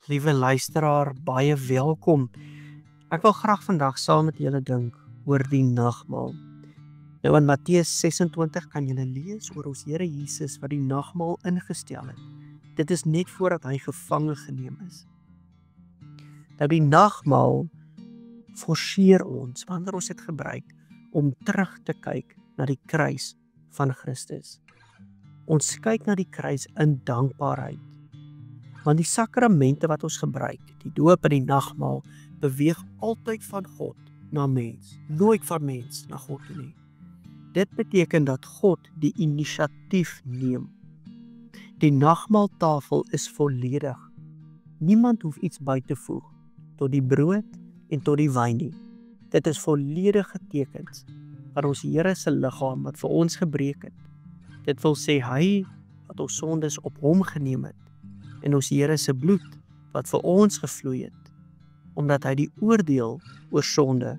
Liewe luisteraar, baie welkom. Ek wil graag vandag saam met julle dink oor die nagmaal. Nou in Matteus 26 kan julle lees oor ons Here Jesus wat die nagmaal ingestel het. Dit is net voordat hy gevange geneem is. Nou die nagmaal forceer ons, wanneer ons dit gebruik, om terug te kyk na die kruis van Christus. Ons kyk na die kruis in dankbaarheid. Want die sakramente wat ons gebruik, die doop en die nagmaal, beweeg altyd van God na mens, nooit van mens na God toe nie. Dit beteken dat God die inisiatief neem. Die nagmaaltafel is volledig. Niemand hoef iets by te voeg tot die brood en tot die wyn nie. Dit is volledige tekens van ons Here se liggaam wat vir ons gebreek het. Dit wil sê hy wat ons sondes op hom geneem het en ons Here se bloed wat vir ons gevloei het, omdat hy die oordeel oor sonde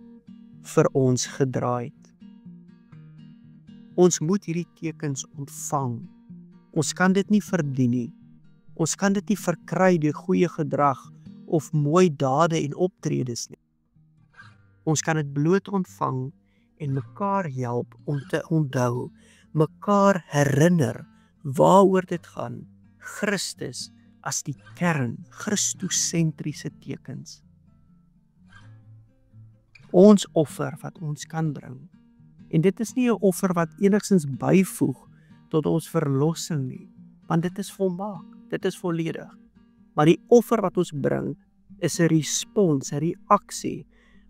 vir ons gedra het. Ons moet hierdie tekens ontvang. Ons kan dit nie verdien nie. Ons kan dit nie verkry deur goeie gedrag of mooi dade en optredes nie. Ons kan dit bloot ontvang en mekaar help om te onthou, mekaar herinner waaroor dit gaan. Christus as die kern, Christosentriese tekens. Ons offer wat ons kan bring. En dit is nie 'n offer wat enigstens byvoeg tot ons verlossing nie, want dit is volmaak, dit is volledig. Maar die offer wat ons bring is 'n respons, 'n reaksie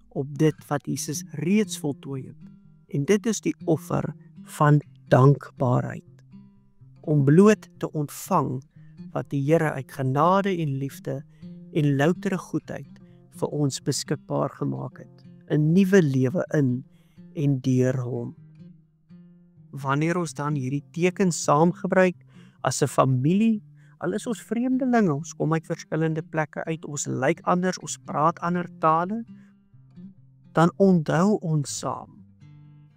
op dit wat Jesus reeds voltooi het. En dit is die offer van dankbaarheid. Om bloot te ontvang wat die Here uit genade en liefde en loutere goedheid vir ons beskikbaar gemaak het. 'n Nuwe lewe in en deur hom. Wanneer ons dan hierdie tekens saam gebruik as 'n familie, al is ons vreemdelinge, ons kom uit verskillende plekke uit, ons lyk anders, ons praat ander tale, dan onthou ons saam.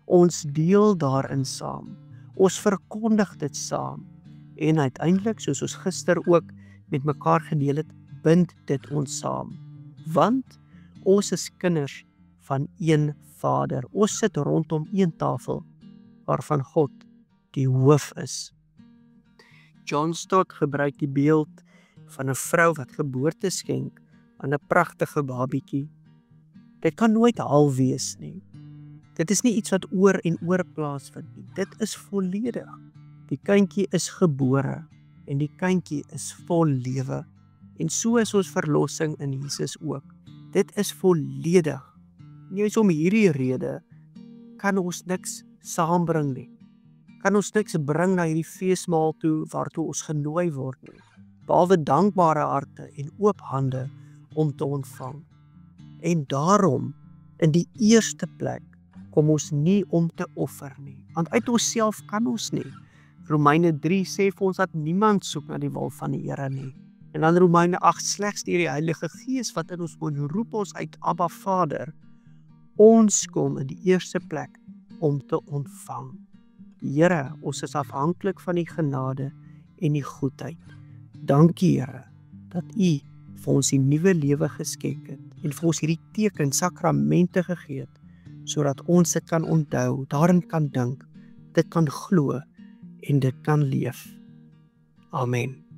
Ons deel daarin saam. Ons verkondig dit saam. En uiteindelik, soos ons gister ook met mekaar gedeel het, bind dit ons saam. Want ons is kinders van een Vader. Ons sit rondom een tafel waarvan God die hoof is. John Stott gebruik die beeld van 'n vrou wat geboorte skenk aan 'n pragtige babietjie. Dit kan nooit half wees nie. Dit is nie iets wat oor en oor plaasvind nie. Dit is volledig. Die kindjie is gebore en die kindjie is vol lewe. En so is ons verlossing in Jesus ook. Dit is volledig. Juis om hierdie rede kan ons niks saambring nie. Kan ons niks bring na hierdie feesmaal toe waartoe ons genooi word nie. Behalwe dankbare harte en oop hande om te ontvang. En daarom, in die eerste plek, kom ons nie om te offer nie. Want uit onsself kan ons nie. Romeine 3 sê vir ons dat niemand soek na die wil van die Here nie. En dan Romeine 8, slegs deur die Heilige Gees wat in ons woon, roep ons uit Abba Vader. Ons kom in die eerste plek om te ontvang. Here, ons is afhanklik van die genade en die goedheid. Dankie Here, dat U vir ons die nuwe lewe geskenk het en vir ons hierdie teken sakramente gegee het, sodat ons dit kan onthou, daarin kan dink, dit kan glo en dit kan leef. Amen.